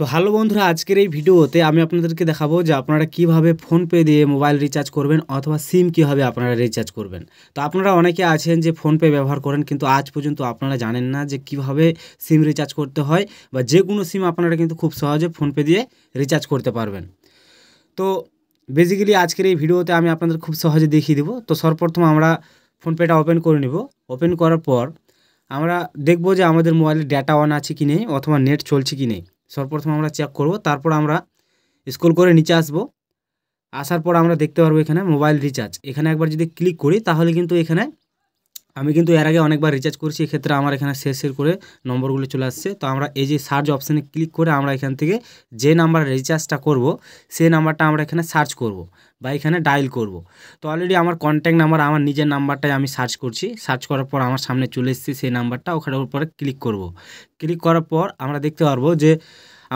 তো হ্যালো বন্ধুরা, আজকের এই ভিডিওতে আমি আপনাদেরকে দেখাবো যে আপনারা কিভাবে ফোনপে দিয়ে মোবাইল রিচার্জ করবেন অথবা সিম কীভাবে আপনারা রিচার্জ করবেন। তো আপনারা অনেকে আছেন যে ফোনপে ব্যবহার করেন, কিন্তু আজ পর্যন্ত আপনারা জানেন না যে কিভাবে সিম রিচার্জ করতে হয়, বা যে কোনো সিম আপনারা কিন্তু খুব সহজে ফোনপে দিয়ে রিচার্জ করতে পারবেন। তো বেসিক্যালি আজকের এই ভিডিওতে আমি আপনাদের খুব সহজে দেখিয়ে দেবো। তো সর্বপ্রথম আমরা ফোনপেটা ওপেন করে নেব। ওপেন করার পর আমরা দেখব যে আমাদের মোবাইলে ডেটা অন আছে কি নেই অথবা নেট চলছে কি নেই। সর্বপ্রথম আমরা চেক করব, তারপর আমরা স্ক্রল করে নিচে আসব। আসার পর আমরা দেখতে পারবো এখানে মোবাইল রিচার্জ। এখানে একবার যদি ক্লিক করি তাহলে কিন্তু এখানে আমি কিন্তু এর আগে অনেকবার রিচার্জ করেছি, এক্ষেত্রে আমার এখানে শেষের করে নম্বরগুলো চলে আসছে। তো আমরা এই যে সার্চ অপশানে ক্লিক করে আমরা এখান থেকে যে নাম্বার রিচার্জটা করব সেই নাম্বারটা আমরা এখানে সার্চ করব বা এখানে ডায়াল করব। তো অলরেডি আমার কন্ট্যাক্ট নাম্বার, আমার নিজের নাম্বারটাই আমি সার্চ করছি। সার্চ করার পর আমার সামনে চলে এসেছে সেই নাম্বারটা, ওখানে উপরে ক্লিক করব। ক্লিক করার পর আমরা দেখতে পারবো যে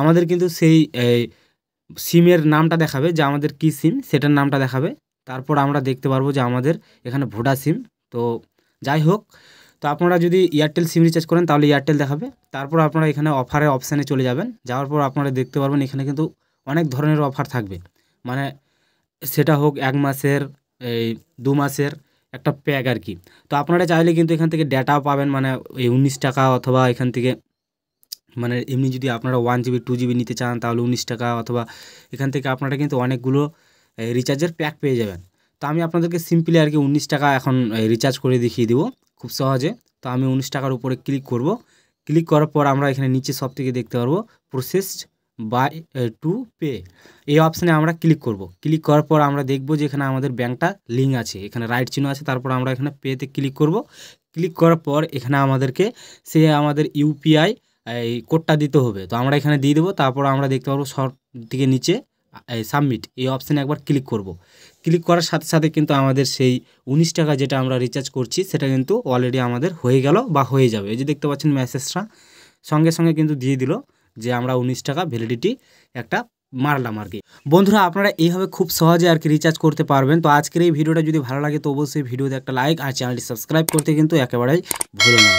আমাদের কিন্তু সেই সিমের নামটা দেখাবে, যে আমাদের কী সিম সেটার নামটা দেখাবে। তারপর আমরা দেখতে পারবো যে আমাদের এখানে ভোডা সিম। তো যাই হোক, তো আপনারা যদি এয়ারটেল সিম রিচার্জ করেন তাহলে এয়ারটেল দেখাবে। তারপর আপনারা এখানে অফারের অপশানে চলে যাবেন। যাওয়ার পর আপনারা দেখতে পারবেন এখানে কিন্তু অনেক ধরনের অফার থাকবে, মানে সেটা হোক 1 মাসের, এই 2 মাসের একটা প্যাক আর কি। তো আপনারা চাইলে কিন্তু এখান থেকে ডেটাও পাবেন, মানে এই 19 টাকা, অথবা এখান থেকে মানে এমনি যদি আপনারা 1 জিবি 2 জিবি নিতে চান তাহলে 19 টাকা, অথবা এখান থেকে আপনারা কিন্তু অনেকগুলো রিচার্জের প্যাক পেয়ে যাবেন। তো আমি আপনাদেরকে সিম্পলি আর কি 19 টাকা এখন রিচার্জ করে দেখিয়ে দেবো খুব সহজে। তো আমি 19 টাকার উপরে ক্লিক করব। ক্লিক করার পর আমরা এখানে নিচে সব থেকে দেখতে পারবো প্রসেসড বাই টু পে, এই অপশানে আমরা ক্লিক করব। ক্লিক করার পর আমরা দেখব যে এখানে আমাদের ব্যাঙ্কটা লিঙ্ক আছে, এখানে রাইট চিহ্ন আছে। তারপর আমরা এখানে পেতে ক্লিক করব। ক্লিক করার পর এখানে আমাদেরকে আমাদের ইউপিআই এই কোডটা দিতে হবে। তো আমরা এখানে দিয়ে দেবো। তারপর আমরা দেখতে পারবো সব দিকে নিচে সাবমিট, এই অপশানে একবার ক্লিক করব। ক্লিক করার সাথে সাথে কিন্তু আমাদের সেই 19 টাকা যেটা আমরা রিচার্জ করছি সেটা কিন্তু অলরেডি আমাদের হয়ে গেল বা হয়ে যাবে। এই যে দেখতে পাচ্ছেন মেসেজটা সঙ্গে সঙ্গে কিন্তু দিয়ে দিল যে আমরা 19 টাকা ভ্যালিডিটি একটা মারলাম আর কি। বন্ধুরা, আপনারা এইভাবে খুব সহজে আর কি রিচার্জ করতে পারবেন। তো আজকের এই ভিডিওটা যদি ভালো লাগে তো অবশ্যই ভিডিওতে একটা লাইক আর চ্যানেলটি সাবস্ক্রাইব করতে কিন্তু একেবারেই ভুলো না।